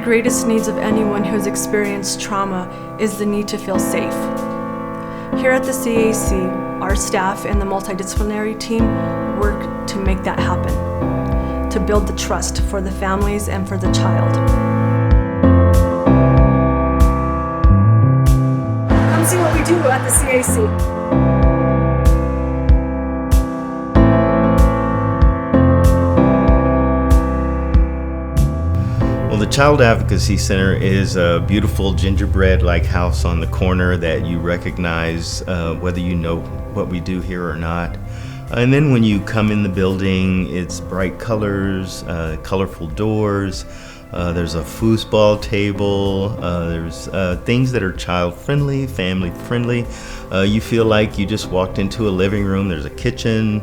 greatest needs of anyone who has experienced trauma is the need to feel safe. Here at the CAC, our staff and the multidisciplinary team work to make that happen, to build the trust for the families and for the child. Come see what we do at the CAC. The Child Advocacy Center is a beautiful gingerbread-like house on the corner that you recognize whether you know what we do here or not. And then when you come in the building, it's bright colors, colorful doors, there's a foosball table, there's things that are child-friendly, family-friendly. You feel like you just walked into a living room, there's a kitchen,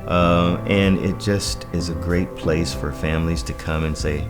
and it just is a great place for families to come and say,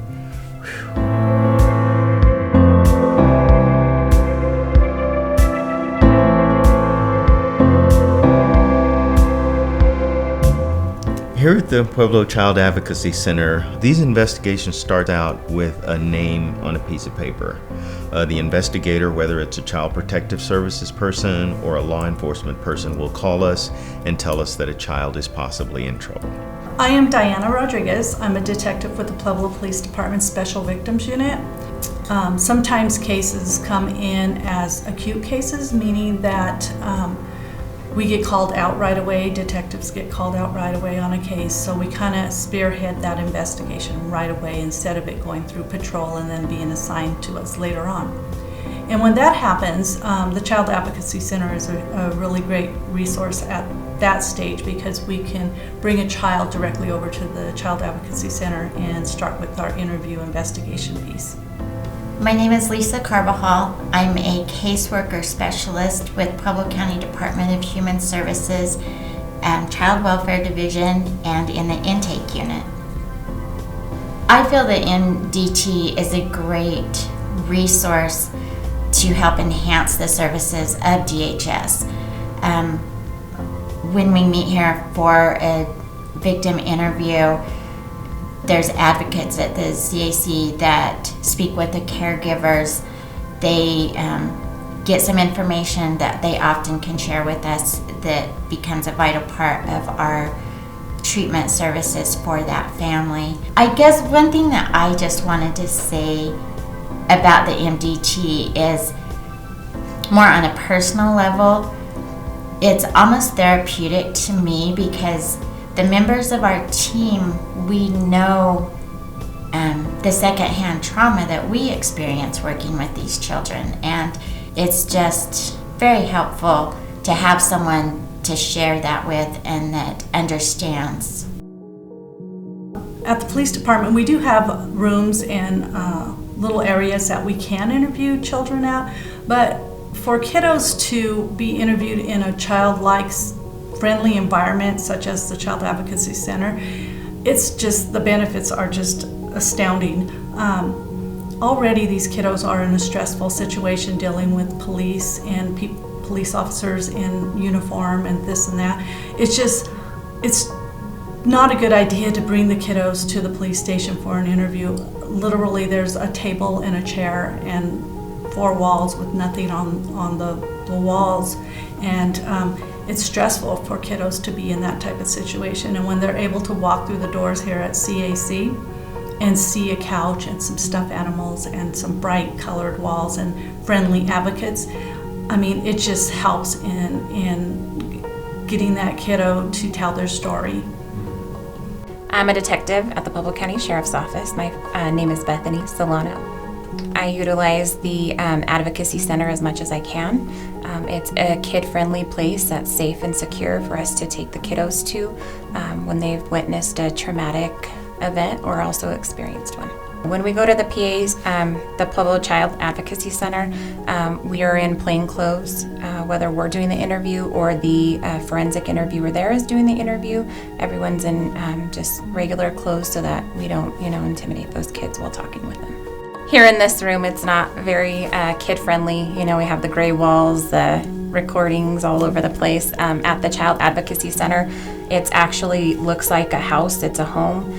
here at the Pueblo Child Advocacy Center, these investigations start out with a name on a piece of paper. The investigator, whether it's a Child Protective Services person or a law enforcement person, will call us and tell us that a child is possibly in trouble. I am Diana Rodriguez. I'm a detective with the Pueblo Police Department Special Victims Unit. Sometimes cases come in as acute cases, meaning that we get called out right away, detectives get called out right away on a case, so we kind of spearhead that investigation right away instead of it going through patrol and then being assigned to us later on. And when that happens, the Child Advocacy Center is a really great resource at that stage because we can bring a child directly over to the Child Advocacy Center and start with our interview investigation piece. My name is Lisa Carbajal. I'm a caseworker specialist with Pueblo County Department of Human Services, Child Welfare Division, and in the intake unit. I feel that MDT is a great resource to help enhance the services of DHS. When we meet here for a victim interview, there's advocates at the CAC that speak with the caregivers. They get some information that they often can share with us that becomes a vital part of our treatment services for that family. I guess one thing that I just wanted to say about the MDT is more on a personal level. It's almost therapeutic to me because the members of our team, we know the secondhand trauma that we experience working with these children, and it's just very helpful to have someone to share that with and that understands. At the police department, we do have rooms and little areas that we can interview children at, but for kiddos to be interviewed in a childlike friendly environment such as the Child Advocacy Center, it's just, the benefits are just astounding. Already these kiddos are in a stressful situation dealing with police and police officers in uniform and this and that. It's not a good idea to bring the kiddos to the police station for an interview. Literally there's a table and a chair and 4 walls with nothing on the walls, and it's stressful for kiddos to be in that type of situation. And when they're able to walk through the doors here at CAC and see a couch and some stuffed animals and some bright colored walls and friendly advocates, I mean, it just helps in getting that kiddo to tell their story. I'm a detective at the Pueblo County Sheriff's Office. My name is Bethany Solano. I utilize the Advocacy Center as much as I can. It's a kid-friendly place that's safe and secure for us to take the kiddos to when they've witnessed a traumatic event or also experienced one. When we go to the PAs, the Pueblo Child Advocacy Center, we are in plain clothes, whether we're doing the interview or the forensic interviewer there is doing the interview. Everyone's in just regular clothes so that we don't, intimidate those kids while talking with them. Here in this room, it's not very kid-friendly. We have the gray walls, the recordings all over the place. At the Child Advocacy Center, it actually looks like a house. It's a home.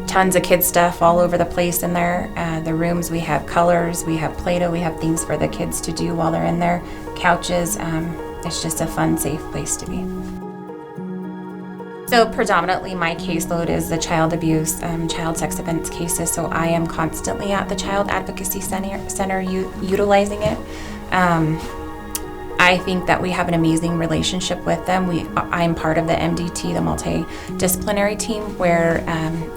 tons of kid stuff all over the place in there. The rooms, we have colors, we have Play-Doh, we have things for the kids to do while they're in there, couches. It's just a fun, safe place to be. So predominantly my caseload is the child abuse, child sex offense cases, so I am constantly at the Child Advocacy Center utilizing it. I think that we have an amazing relationship with them. I'm part of the MDT, the Multi-Disciplinary Team, where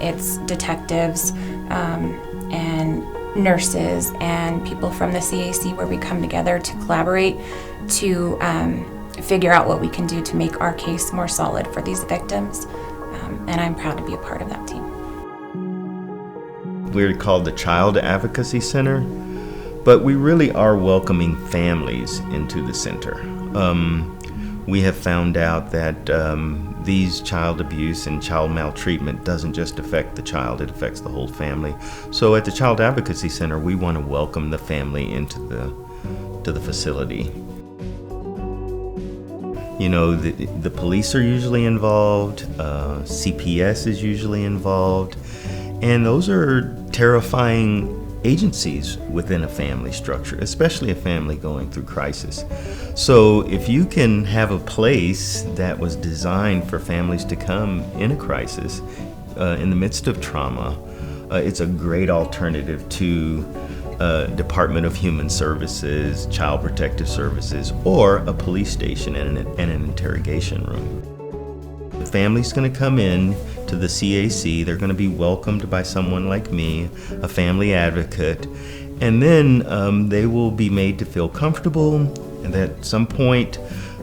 it's detectives and nurses and people from the CAC, where we come together to collaborate to figure out what we can do to make our case more solid for these victims. And I'm proud to be a part of that team. We're called the Child Advocacy Center, but we really are welcoming families into the center. We have found out that these child abuse and child maltreatment doesn't just affect the child, it affects the whole family. So at the Child Advocacy Center, we want to welcome the family into the facility. You know, the police are usually involved, CPS is usually involved, and those are terrifying agencies within a family structure, especially a family going through crisis. So if you can have a place that was designed for families to come in a crisis, in the midst of trauma, it's a great alternative to Department of Human Services, Child Protective Services, or a police station and an interrogation room. The family's going to come in to the CAC, they're going to be welcomed by someone like me, a family advocate, and then they will be made to feel comfortable, and at some point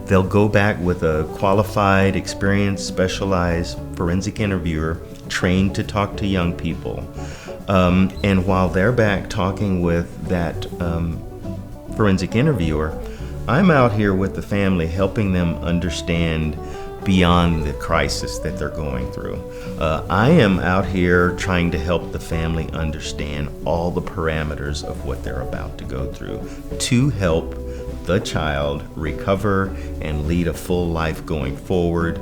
they'll go back with a qualified, experienced, specialized forensic interviewer trained to talk to young people. And while they're back talking with that forensic interviewer, I'm out here with the family helping them understand beyond the crisis that they're going through. I am out here trying to help the family understand all the parameters of what they're about to go through to help the child recover and lead a full life going forward.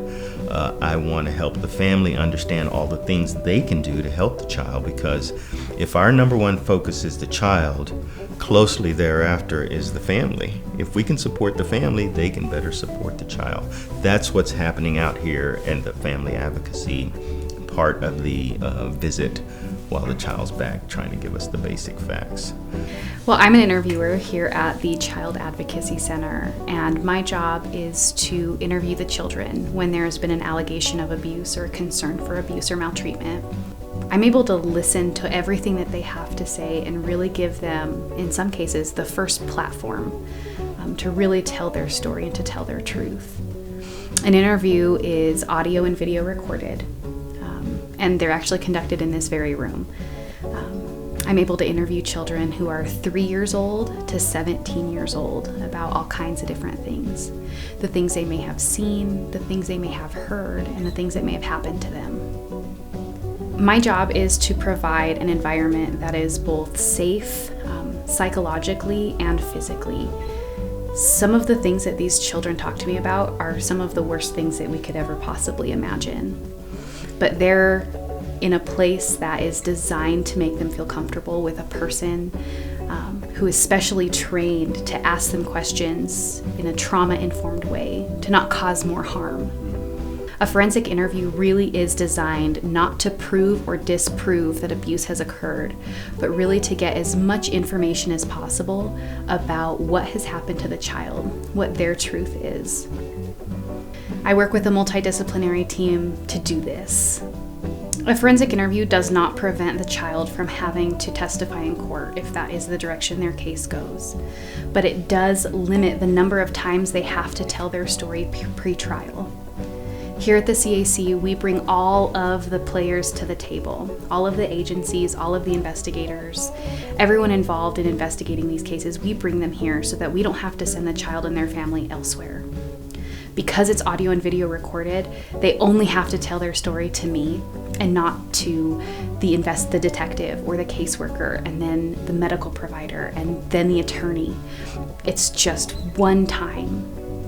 I want to help the family understand all the things they can do to help the child, because if our number one focus is the child, closely thereafter is the family. If we can support the family, they can better support the child. That's what's happening out here in the family advocacy part of the visit while the child's back trying to give us the basic facts. Well, I'm an interviewer here at the Child Advocacy Center, and my job is to interview the children when there's been an allegation of abuse or concern for abuse or maltreatment. I'm able to listen to everything that they have to say and really give them, in some cases, the first platform to really tell their story and to tell their truth. An interview is audio and video recorded, and they're actually conducted in this very room. I'm able to interview children who are 3 years old to 17 years old about all kinds of different things. The things they may have seen, the things they may have heard, and the things that may have happened to them. My job is to provide an environment that is both safe, psychologically and physically. Some of the things that these children talk to me about are some of the worst things that we could ever possibly imagine. But they're in a place that is designed to make them feel comfortable with a person who is specially trained to ask them questions in a trauma-informed way, to not cause more harm. A forensic interview really is designed not to prove or disprove that abuse has occurred, but really to get as much information as possible about what has happened to the child, what their truth is. I work with a multidisciplinary team to do this. A forensic interview does not prevent the child from having to testify in court if that is the direction their case goes, but it does limit the number of times they have to tell their story pre-trial. Here at the CAC, we bring all of the players to the table, all of the agencies, all of the investigators, everyone involved in investigating these cases. We bring them here so that we don't have to send the child and their family elsewhere. Because it's audio and video recorded, they only have to tell their story to me and not to the detective or the caseworker and then the medical provider and then the attorney. It's just one time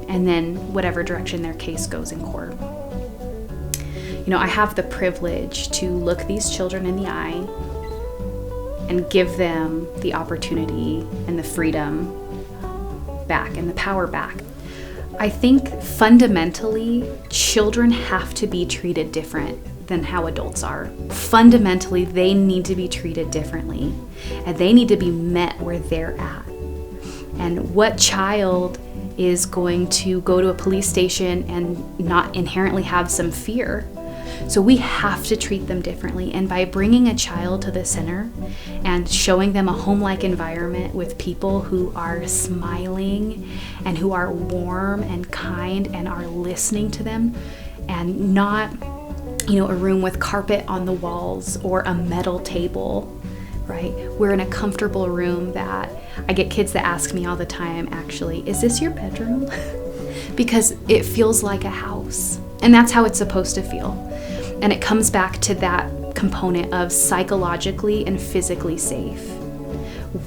and then whatever direction their case goes in court. I have the privilege to look these children in the eye and give them the opportunity and the freedom back and the power back. I think fundamentally, children have to be treated different than how adults are. Fundamentally, they need to be treated differently, and they need to be met where they're at. And what child is going to go to a police station and not inherently have some fear? So we have to treat them differently. And by bringing a child to the center and showing them a home-like environment with people who are smiling and who are warm and kind and are listening to them, and not, a room with carpet on the walls or a metal table, right? We're in a comfortable room that I get kids that ask me all the time, actually, is this your bedroom? Because it feels like a house. And that's how it's supposed to feel. And it comes back to that component of psychologically and physically safe.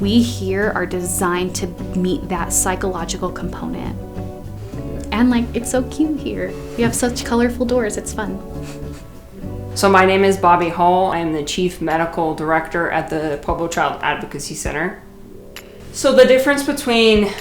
We here are designed to meet that psychological component. And it's so cute here. We have such colorful doors, it's fun. So my name is Bobby Hall. I am the Chief Medical Director at the Pueblo Child Advocacy Center. So the difference between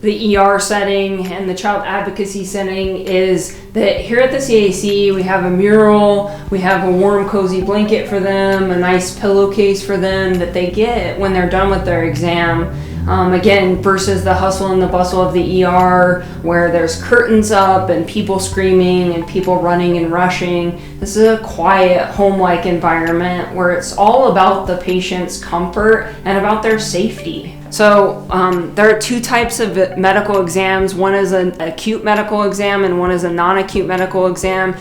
the ER setting and the child advocacy setting is that here at the CAC we have a mural, we have a warm cozy blanket for them, a nice pillowcase for them that they get when they're done with their exam. Again, versus the hustle and the bustle of the ER where there's curtains up and people screaming and people running and rushing. This is a quiet, home-like environment where it's all about the patient's comfort and about their safety. So there are two types of medical exams. One is an acute medical exam and one is a non-acute medical exam.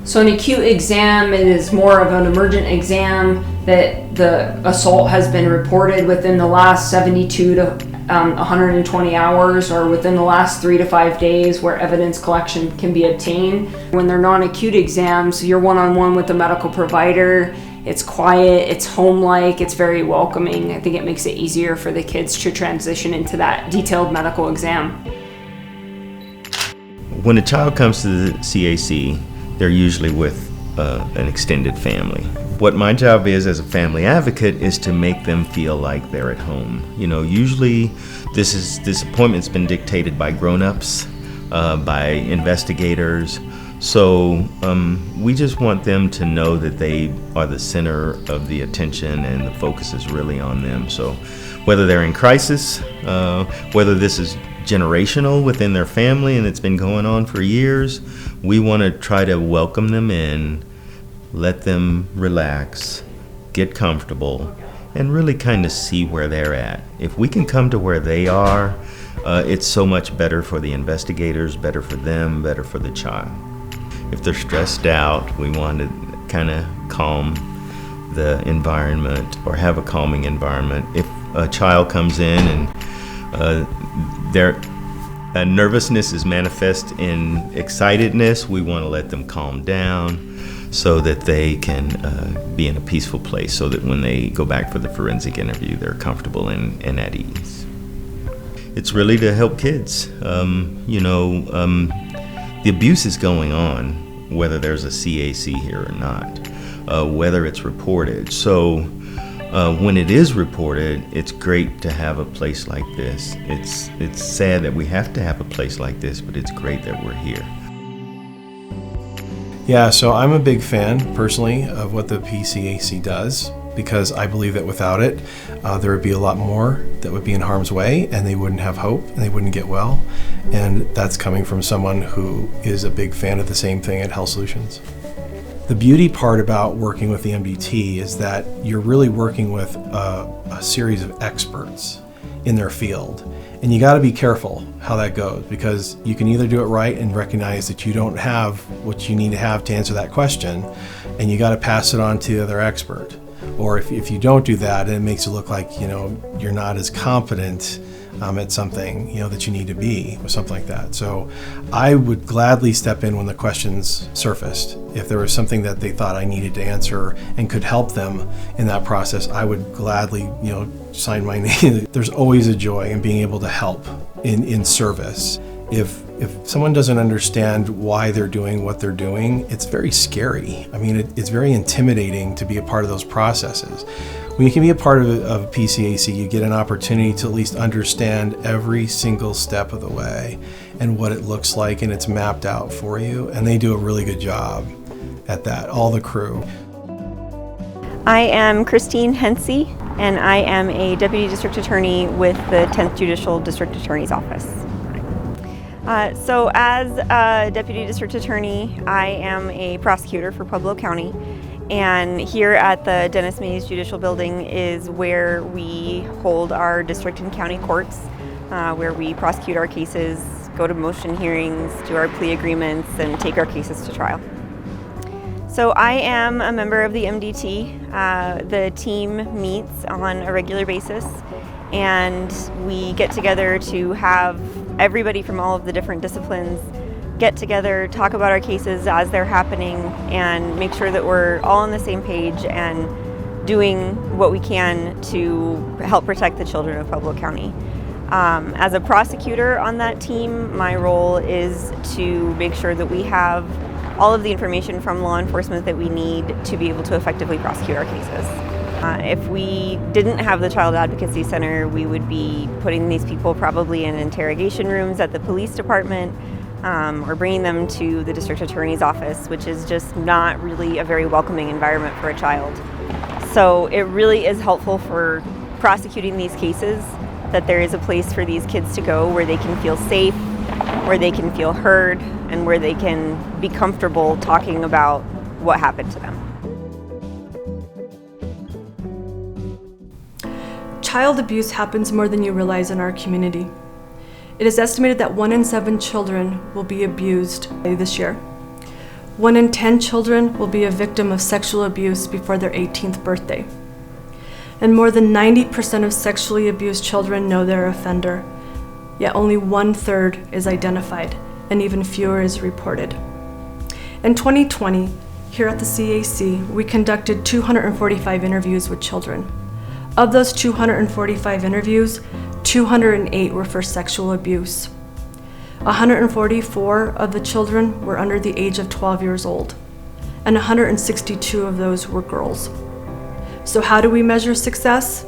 So an acute exam is more of an emergent exam that the assault has been reported within the last 72 to 120 hours or within the last 3 to 5 days where evidence collection can be obtained. When they're non-acute exams, you're one-on-one with the medical provider. It's quiet, it's home-like, it's very welcoming. I think it makes it easier for the kids to transition into that detailed medical exam. When a child comes to the CAC, they're usually with an extended family. What my job is as a family advocate is to make them feel like they're at home. Usually this appointment's been dictated by grown-ups, by investigators. So we just want them to know that they are the center of the attention and the focus is really on them. So whether they're in crisis, whether this is generational within their family and it's been going on for years, we want to try to welcome them in, let them relax, get comfortable, and really kind of see where they're at. If we can come to where they are, it's so much better for the investigators, better for them, better for the child. If they're stressed out, we want to kind of calm the environment or have a calming environment. If a child comes in and their nervousness is manifest in excitedness, we want to let them calm down so that they can be in a peaceful place so that when they go back for the forensic interview, they're comfortable and at ease. It's really to help kids. The abuse is going on, whether there's a CAC here or not, whether it's reported. So when it is reported, it's great to have a place like this. It's sad that we have to have a place like this, but it's great that we're here. Yeah, so I'm a big fan, personally, of what the PCAC does, because I believe that without it, there would be a lot more that would be in harm's way, and they wouldn't have hope, and they wouldn't get well. And that's coming from someone who is a big fan of the same thing at Health Solutions. The beauty part about working with the MDT is that you're really working with a series of experts in their field. And you got to be careful how that goes, because you can either do it right and recognize that you don't have what you need to have to answer that question, and you got to pass it on to the other expert. Or if you don't do that, it makes it look like you're not as competent at something that you need to be, or something like that. So I would gladly step in when the questions surfaced. If there was something that they thought I needed to answer and could help them in that process, I would gladly sign my name. There's always a joy in being able to help in service. If If someone doesn't understand why they're doing what they're doing, it's very scary. I mean, it's very intimidating to be a part of those processes. When you can be a part of PCAC, you get an opportunity to at least understand every single step of the way and what it looks like, and it's mapped out for you, and they do a really good job at that, all the crew. I am Christine Hensey, and I am a Deputy District Attorney with the 10th Judicial District Attorney's Office. So as a Deputy District Attorney, I am a prosecutor for Pueblo County, and here at the Dennis Mays Judicial Building is where we hold our district and county courts, where we prosecute our cases, go to motion hearings, do our plea agreements, and take our cases to trial. So I am a member of the MDT. The team meets on a regular basis, and we get together to have everybody from all of the different disciplines get together, talk about our cases as they're happening, and make sure that we're all on the same page and doing what we can to help protect the children of Pueblo County. As a prosecutor on that team, my role is to make sure that we have all of the information from law enforcement that we need to be able to effectively prosecute our cases. If we didn't have the Child Advocacy Center, we would be putting these people probably in interrogation rooms at the police department, or bringing them to the district attorney's office, which is just not really a very welcoming environment for a child. So it really is helpful for prosecuting these cases that there is a place for these kids to go where they can feel safe, where they can feel heard, and where they can be comfortable talking about what happened to them. Child abuse happens more than you realize in our community. It is estimated that 1 in 7 children will be abused this year. 1 in 10 children will be a victim of sexual abuse before their 18th birthday. And more than 90% of sexually abused children know their offender, yet only 1/3 is identified, and even fewer is reported. In 2020, here at the CAC, we conducted 245 interviews with children. Of those 245 interviews, 208 were for sexual abuse. 144 of the children were under the age of 12 years old, and 162 of those were girls. So how do we measure success?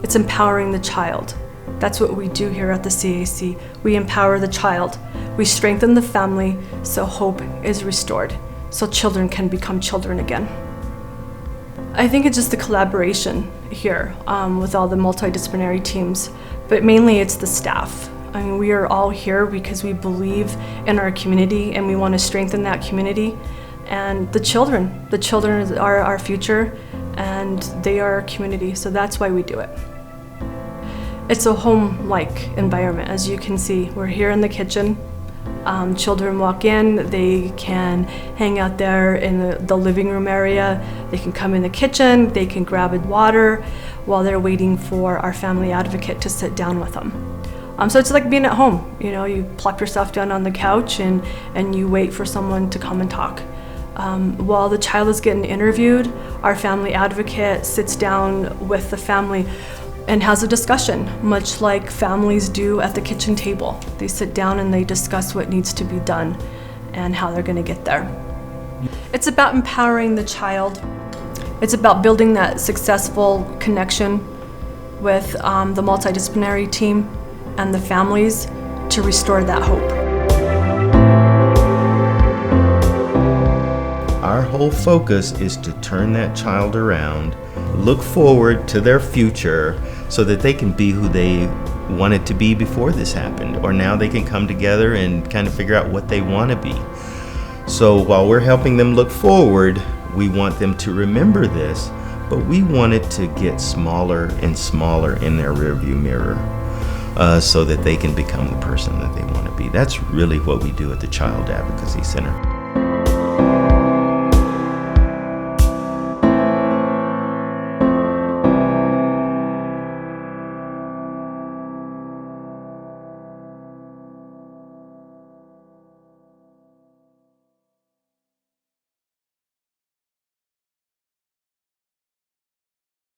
It's empowering the child. That's what we do here at the CAC. We empower the child. We strengthen the family so hope is restored, so children can become children again. I think it's just the collaboration here with all the multidisciplinary teams, but mainly it's the staff. I mean, we are all here because we believe in our community and we want to strengthen that community. And the children are our future and they are our community, so that's why we do it. It's a home-like environment, as you can see. We're here in the kitchen. Children walk in, they can hang out there in the living room area, they can come in the kitchen, they can grab a water while they're waiting for our family advocate to sit down with them. So it's like being at home, you know, you plop yourself down on the couch and you wait for someone to come and talk. While the child is getting interviewed, our family advocate sits down with the family and has a discussion, much like families do at the kitchen table. They sit down and they discuss what needs to be done and how they're going to get there. It's about empowering the child. It's about building that successful connection with the multidisciplinary team and the families to restore that hope. Our whole focus is to turn that child around, look forward to their future so that they can be who they wanted to be before this happened, or now they can come together and kind of figure out what they want to be. So while we're helping them look forward, we want them to remember this, but we want it to get smaller and smaller in their rearview mirror so that they can become the person that they want to be. That's really what we do at the Child Advocacy Center.